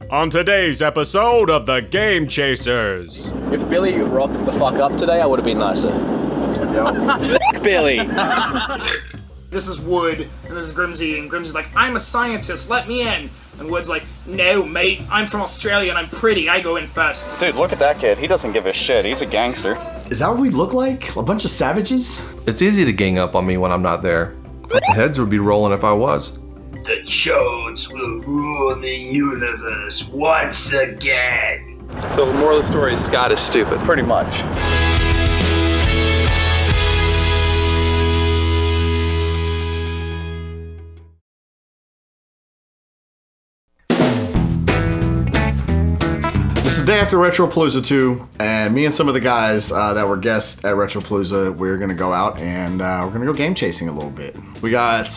On today's episode of The Game Chasers. If Billy rocked the fuck up today, I would have been nicer. Billy. This is Wood, and this is Grimsy, and Grimsy's like, I'm a scientist, let me in. And Wood's like, no, mate, I'm from Australia and I'm pretty, I go in first. Dude, look at that kid. He doesn't give a shit. He's a gangster. Is that what we look like? A bunch of savages? It's easy to gang up on me when I'm not there. Heads would be rolling if I was. The chodes will rule the universe once again. So the moral of the story is Scott is stupid. Pretty much. This is the day after Retropalooza 2, and me and some of the guys that were guests at Retropalooza, we're gonna go out and we're gonna go game chasing a little bit. We got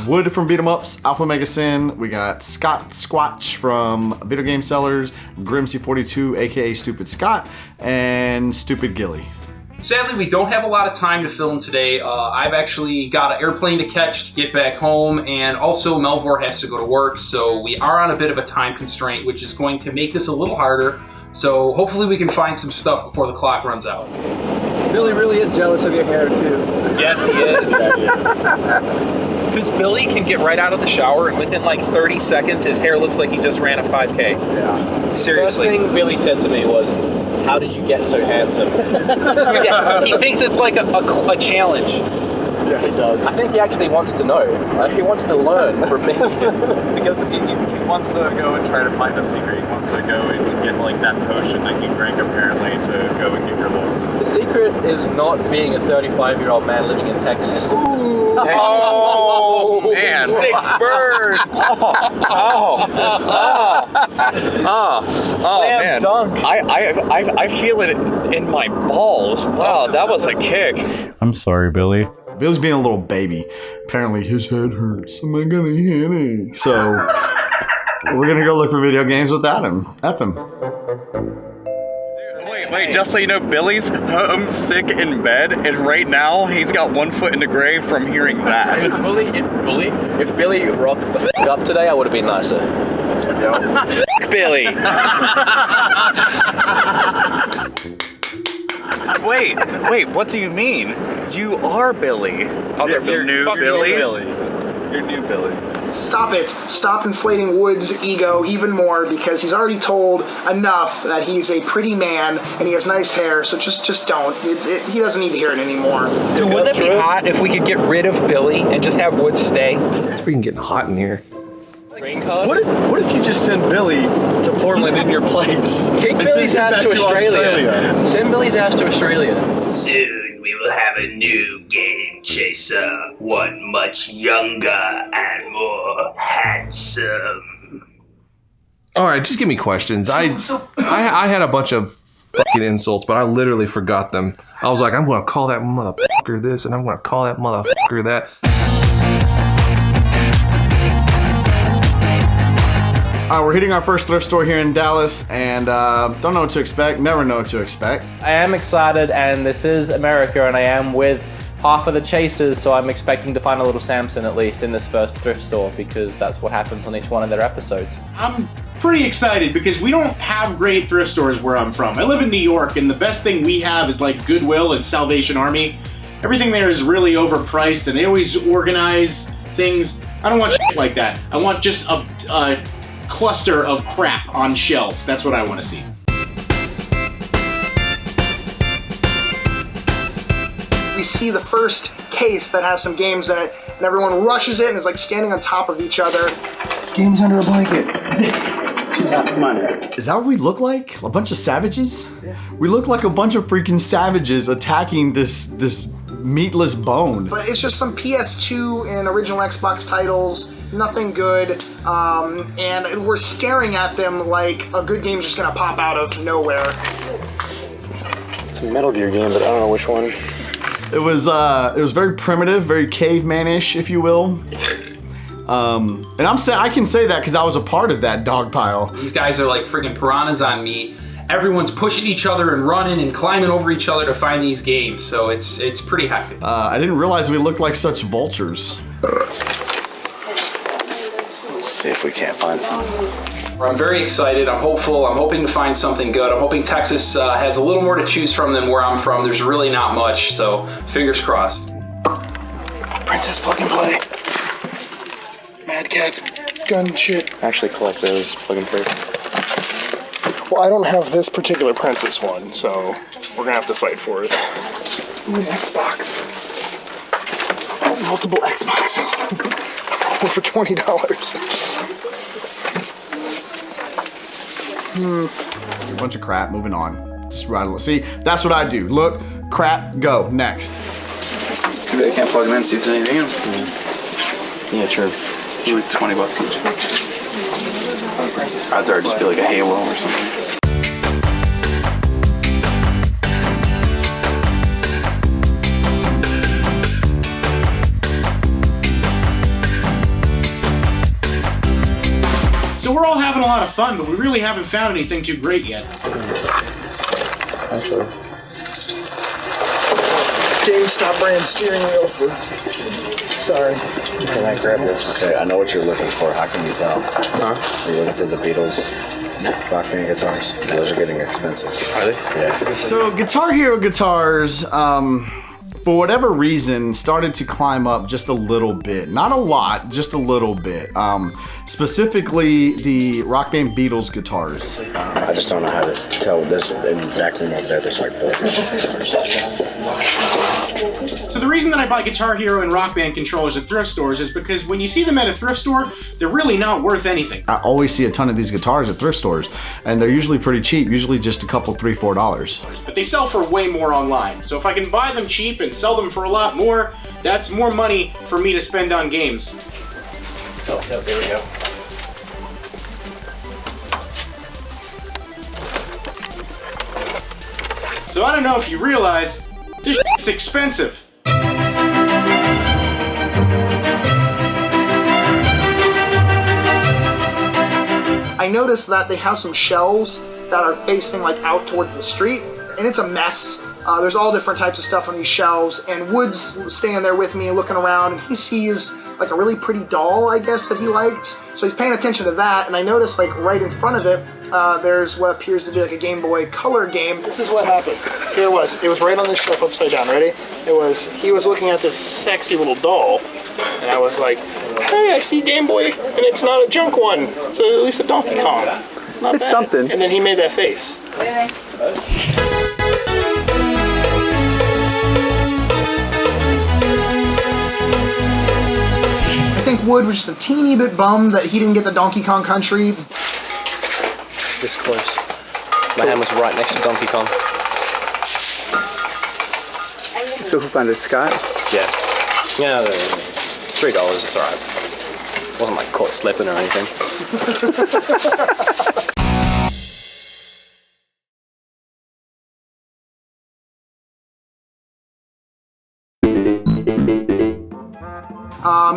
Wood from Beat 'em Ups, Alpahomegasin. We got Scott Squatch from Video Game Sellers, Grimsy42, aka Stupid Scott, and Stupid Gilly. Sadly, we don't have a lot of time to film today. I've actually got an airplane to catch to get back home, and also Melvor has to go to work, so we are on a bit of a time constraint, which is going to make this a little harder. So hopefully we can find some stuff before the clock runs out. Billy really is jealous of your hair, too. Yes, he is. Because Billy can get right out of the shower, and within like 30 seconds, his hair looks like he just ran a 5K. Yeah. Seriously. First thing Billy said to me was, how did you get so handsome? Yeah, he thinks it's like a challenge. Yeah, he does. I think he actually wants to know. He wants to learn from me. Because he wants to go and try to find a secret. He wants to go and get like that potion that you drank apparently to go and get your looks. The secret is not being a 35-year-old man living in Texas. Oh, man. Sick bird. Slam man. Dunk. I feel it in my balls. Wow, that was a kick. I'm sorry, Billy. Billy's being a little baby. Apparently his head hurts. Am I gonna hit it? So we're gonna go look for video games without him. F him. Wait, just so you know, Billy's homesick in bed, and right now he's got one foot in the grave from hearing that. If Billy rocked the fuck up today, I would have been nicer. Billy. Wait, what do you mean? You are Billy. Oh, You're new Billy? You're new Billy. Stop it. Stop inflating Wood's ego even more, because he's already told enough that he's a pretty man and he has nice hair, so just don't. He doesn't need to hear it anymore. Dude, wouldn't it be hot if we could get rid of Billy and just have Wood stay? It's freaking getting hot in here. Green card? What if you just send Billy to Portland in your place? Kick Billy's ass to Australia. Send Billy's ass to Australia. Soon we will have a new game chaser, one much younger and more handsome. All right, just give me questions. I had a bunch of fucking insults, but I literally forgot them. I was like, I'm gonna call that motherfucker this, and I'm gonna call that motherfucker that. We're hitting our first thrift store here in Dallas, and don't know what to expect, never know what to expect. I am excited, and this is America, and I am with half of the chasers, so I'm expecting to find a little Samson at least in this first thrift store, because that's what happens on each one of their episodes. I'm pretty excited because we don't have great thrift stores where I'm from. I live in New York, and the best thing we have is like Goodwill and Salvation Army. Everything there is really overpriced, and they always organize things. I don't want shit like that. I want just a cluster of crap on shelves. That's what I want to see. We see the first case that has some games in it, and everyone rushes in and is like standing on top of each other. Games under a blanket. Is that what we look like? A bunch of savages? Yeah. We look like a bunch of freaking savages attacking this meatless bone. But it's just some PS2 and original Xbox titles, nothing good, and we're staring at them like a good game's just gonna pop out of nowhere. It's a Metal Gear game, but I don't know which one. It was very primitive, very caveman-ish, if you will. And I can say that because I was a part of that dog pile. These guys are like freaking piranhas on meat. Everyone's pushing each other and running and climbing over each other to find these games, so it's pretty hectic. I didn't realize we looked like such vultures. Let's see if we can't find some. I'm very excited. I'm hopeful. I'm hoping to find something good. I'm hoping Texas has a little more to choose from than where I'm from. There's really not much, so fingers crossed. Princess plug and play. Mad Catz gun shit. Actually collect those plug and play. Well, I don't have this particular Princess one, so we're gonna have to fight for it. Ooh, an Xbox. Multiple Xboxes. All for $20. A bunch of crap, moving on. Just right. See, that's what I do. Look, crap, go, next. They can't plug them in, see if there's anything in them. Yeah, sure. Usually $20 each. Odds are just be like a Halo or something. So we're all having a lot of fun, but we really haven't found anything too great yet. Actually. GameStop brand steering wheel for... Sorry. Can I grab this? Okay, I know what you're looking for. How can you tell? Huh? Are you looking for the Beatles rock band guitars? Those are getting expensive. Are they? Yeah. So Guitar Hero guitars, for whatever reason, started to climb up just a little bit. Not a lot, just a little bit. Specifically, the Rock Band Beatles guitars. I just don't know how to tell. There's exactly like that. There's like 4 guitars. So the reason that I buy Guitar Hero and Rock Band controllers at thrift stores is because when you see them at a thrift store, they're really not worth anything. I always see a ton of these guitars at thrift stores, and they're usually pretty cheap, usually just a couple, $3, $4. But they sell for way more online. So if I can buy them cheap and sell them for a lot more, that's more money for me to spend on games. Oh, there we go. So I don't know if you realize, this shit's expensive. I noticed that they have some shelves that are facing like out towards the street, and it's a mess. There's all different types of stuff on these shelves, and Woods was staying there with me looking around, and he sees like a really pretty doll, I guess, that he liked. So he's paying attention to that, and I noticed like right in front of it, there's what appears to be like a Game Boy Color game. This is what happened. Here it was. It was right on this shelf upside down. Ready? He was looking at this sexy little doll, and I was like, hey, I see Game Boy, and it's not a junk one. It's at least a Donkey Kong. Not It's bad. something. And then he made that face. I think Wood was just a teeny bit bummed that he didn't get the Donkey Kong Country. It's this close. My hand was right next to Donkey Kong. So who found it, Scott? Yeah. Yeah, $3, it's alright. Wasn't like caught slipping or anything.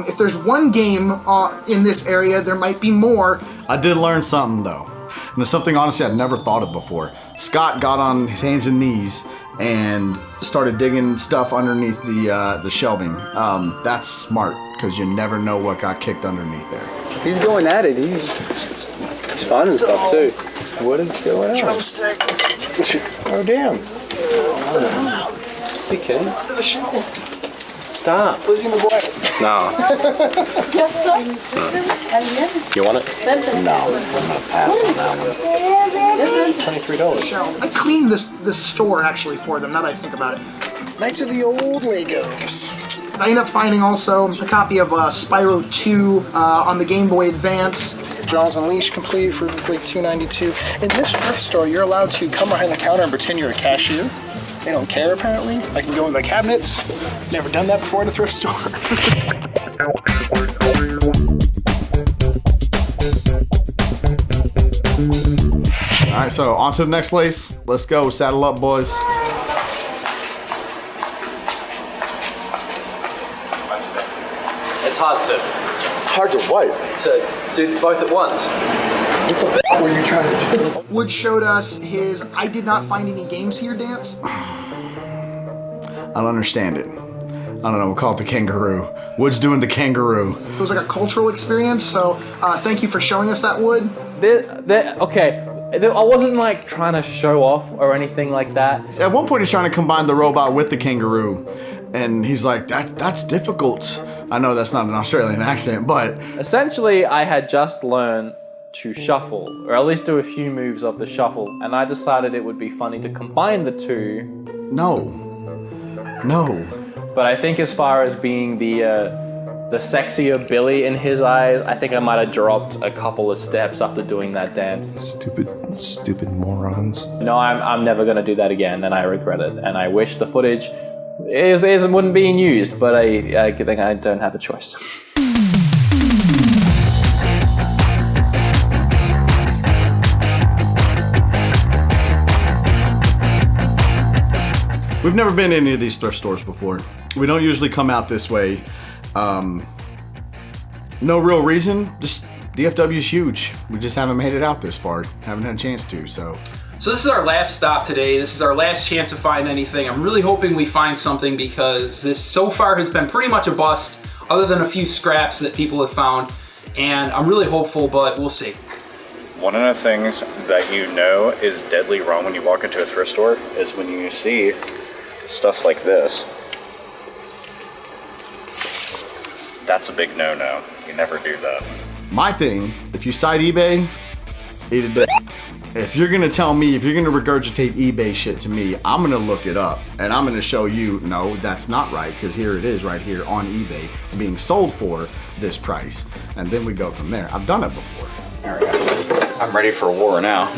If there's one game in this area, there might be more. I did learn something though, and it's something honestly I'd never thought of before. Scott got on his hands and knees and started digging stuff underneath the shelving. That's smart, because you never know what got kicked underneath there. He's going at it. He's finding stuff too. What is going on? Drumstick. Oh damn! Be kidding. Under the shelf. Stop. Lizzie McGuire. No. You want it? No, I'm gonna pass on that one. It's only $3. I cleaned this store actually for them, now that I think about it. Knights of the Old Legos. I ended up finding also a copy of Spyro 2 on the Game Boy Advance. Jaws Unleashed complete for like $2.92. In this thrift store, you're allowed to come behind the counter and pretend you're a cashier. They don't care apparently. I can go in the cabinets. Never done that before at a thrift store. All right, so on to the next place. Let's go, saddle up, boys. It's hard to Hard to what? do both at once. What the f were you trying to do? Wood showed us his I did not find any games here dance. I don't understand it. I don't know, we'll call it the kangaroo. Wood's doing the kangaroo. It was like a cultural experience, so thank you for showing us that, Wood. Okay. I wasn't like trying to show off or anything like that. At one point, he's trying to combine the robot with the kangaroo, and he's like, that's difficult. I know that's not an Australian accent, but... Essentially, I had just learned to shuffle, or at least do a few moves of the shuffle, and I decided it would be funny to combine the two. No. But I think as far as being the sexier Billy in his eyes, I think I might have dropped a couple of steps after doing that dance. Stupid morons. No, I'm never gonna do that again, and I regret it. And I wish the footage wouldn't be used, but I think I don't have a choice. We've never been in any of these thrift stores before. We don't usually come out this way. No real reason, just DFW's huge. We just haven't made it out this far. Haven't had a chance to, so. So this is our last stop today. This is our last chance to find anything. I'm really hoping we find something because this so far has been pretty much a bust, other than a few scraps that people have found. And I'm really hopeful, but we'll see. One of the things that you know is deadly wrong when you walk into a thrift store is when you see stuff like this. That's a big no-no. You never do that. My thing, if you cite eBay, eat a dick. If you're gonna tell me, if you're gonna regurgitate eBay shit to me, I'm gonna look it up and I'm gonna show you, no, that's not right, because here it is right here on eBay being sold for this price. And then we go from there. I've done it before. All right. I'm ready for war now.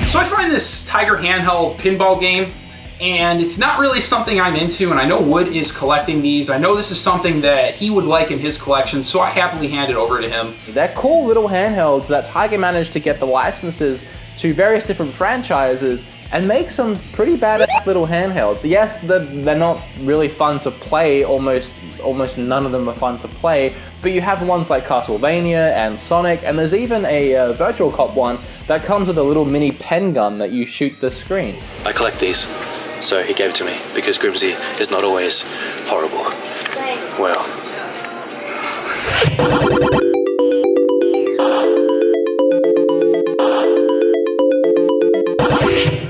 So I find this Tiger handheld pinball game, and it's not really something I'm into, and I know Wood is collecting these. I know this is something that he would like in his collection, so I happily hand it over to him. They're cool little handhelds that Tiger managed to get the licenses to various different franchises and make some pretty badass little handhelds. Yes, they're not really fun to play, almost none of them are fun to play, but you have ones like Castlevania and Sonic, and there's even a Virtual Cop one that comes with a little mini pen gun that you shoot the screen. I collect these, so he gave it to me because Grimsy is not always horrible. Well.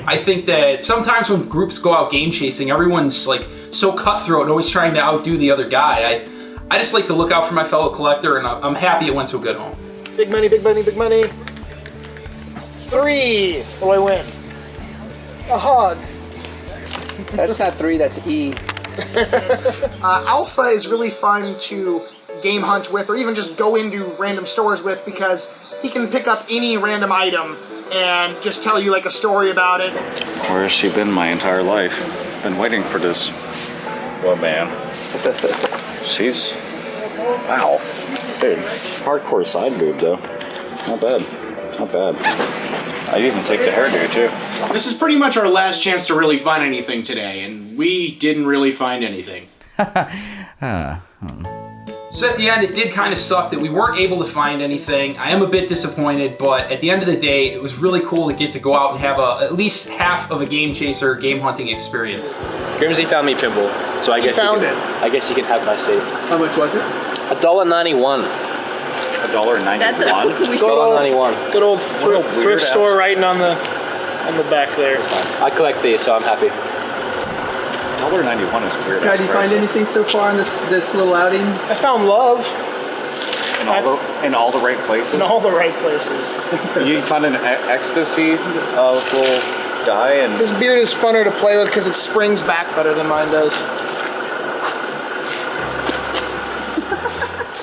I think that sometimes when groups go out game chasing, everyone's like so cutthroat and always trying to outdo the other guy. I just like to look out for my fellow collector, and I'm happy it went to a good home. Big money, big money, big money. 3. What do I win? A hug. That's not 3, that's E. Alpha is really fun to game hunt with, or even just go into random stores with, because he can pick up any random item and just tell you like a story about it. Where has she been my entire life? Been waiting for this woman. She's... wow. Dude, hardcore side boob though. Not bad. Not bad. I'd even take the hairdo too. This is pretty much our last chance to really find anything today, and we didn't really find anything. So at the end, it did kind of suck that we weren't able to find anything. I am a bit disappointed, but at the end of the day, it was really cool to get to go out and have at least half of a game chaser, game hunting experience. Grimsy found me pinball, so I guess you can have my seat. How much was it? $1.91. $1.91. That's $1.91. Good old thrift store writing on the back there. I collect these, so I'm happy. $1.91 is weird. Sky, did you find anything so far in this little outing? I found love. In all the right places? In all the right places. You find an ecstasy little guy, and His beard is funner to play with because it springs back better than mine does.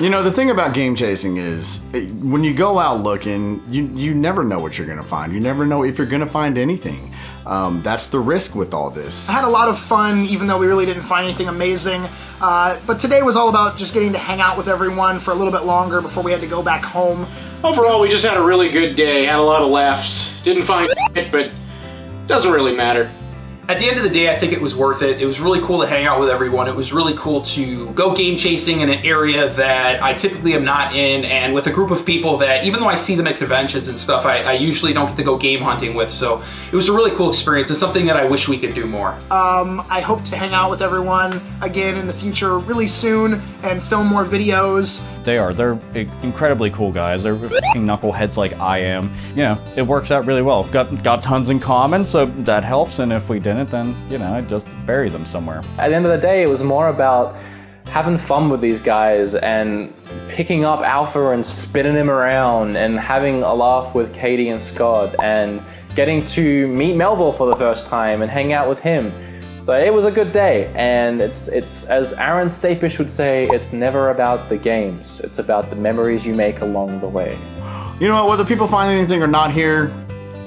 You know, the thing about game chasing is, when you go out looking, you never know what you're gonna find. You never know if you're gonna find anything. That's the risk with all this. I had a lot of fun, even though we really didn't find anything amazing. But today was all about just getting to hang out with everyone for a little bit longer before we had to go back home. Overall, we just had a really good day, had a lot of laughs. Didn't find it, but doesn't really matter. At the end of the day, I think it was worth it. It was really cool to hang out with everyone. It was really cool to go game chasing in an area that I typically am not in, and with a group of people that, even though I see them at conventions and stuff, I usually don't get to go game hunting with. So it was a really cool experience. It's something that I wish we could do more. I hope to hang out with everyone again in the future really soon and film more videos. They're incredibly cool guys. They're f***ing knuckleheads like I am. You know, it works out really well. Got tons in common, so that helps, and if we didn't, then, you know, I'd just bury them somewhere. At the end of the day, it was more about having fun with these guys and picking up Alpha and spinning him around and having a laugh with Katie and Scott and getting to meet Melville for the first time and hang out with him. So it was a good day, and it's as Aaron Stapish would say, it's never about the games. It's about the memories you make along the way. You know what, whether people find anything or not here,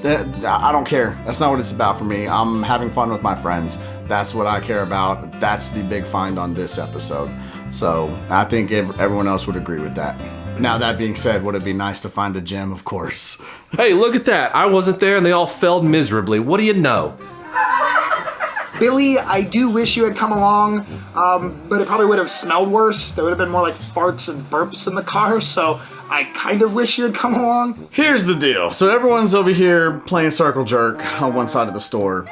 I don't care. That's not what it's about for me. I'm having fun with my friends. That's what I care about. That's the big find on this episode. So I think everyone else would agree with that. Now, that being said, would it be nice to find a gem? Of course. Hey, look at that. I wasn't there and they all failed miserably. What do you know? Billy, I do wish you had come along, but it probably would have smelled worse. There would have been more like farts and burps in the car, so I kind of wish you had come along. Here's the deal. So everyone's over here playing circle jerk on one side of the store.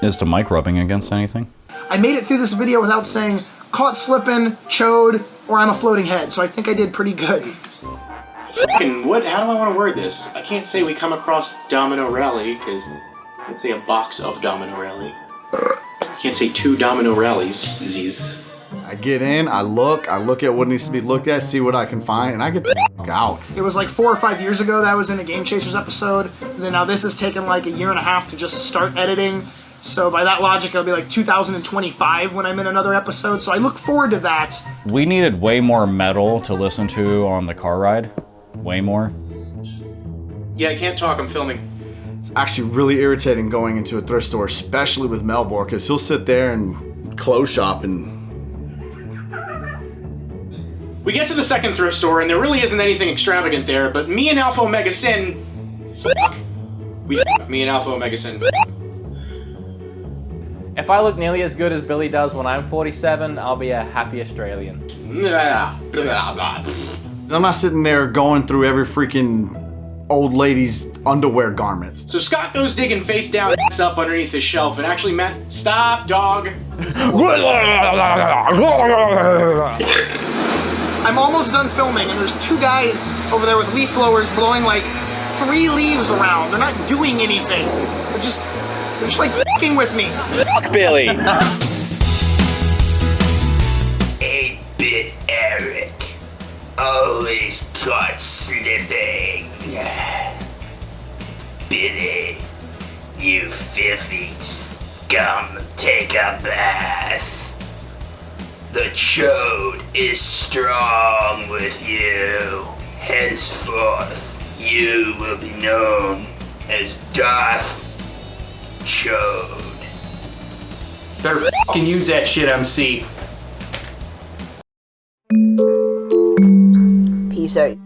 Is the mic rubbing against anything? I made it through this video without saying caught slipping, chode, or I'm a floating head, so I think I did pretty good. Fucking what? How do I want to word this? I can't say we come across Domino Rally, because I can say a box of Domino Rally. I can't say 2 Domino Rallies. Z's. I get in, I look at what needs to be looked at, see what I can find, and I get the fuck out. It was like 4 or 5 years ago that I was in a Game Chasers episode, and then now this has taken like a year and a half to just start editing. So by that logic, it'll be like 2025 when I'm in another episode, so I look forward to that. We needed way more metal to listen to on the car ride. Way more. Yeah, I can't talk, I'm filming. It's actually really irritating going into a thrift store, especially with Melville, because he'll sit there and clothes shop and... We get to the second thrift store, and there really isn't anything extravagant there, but me and Alpahomegasin... Me and Alpahomegasin... If I look nearly as good as Billy does when I'm 47, I'll be a happy Australian. I'm not sitting there going through every freaking old lady's underwear garments. So Scott goes digging face down up underneath his shelf and actually meant, stop, dog. I'm almost done filming, and there's 2 guys over there with leaf blowers blowing like 3 leaves around. They're not doing anything. They're just like f***ing with me. Billy. 8-bit Eric. Always caught slipping. Billy, you filthy scum, take a bath. The chode is strong with you. Henceforth, you will be known as Darth Chode. Better fucking use that shit, MC. Peace out.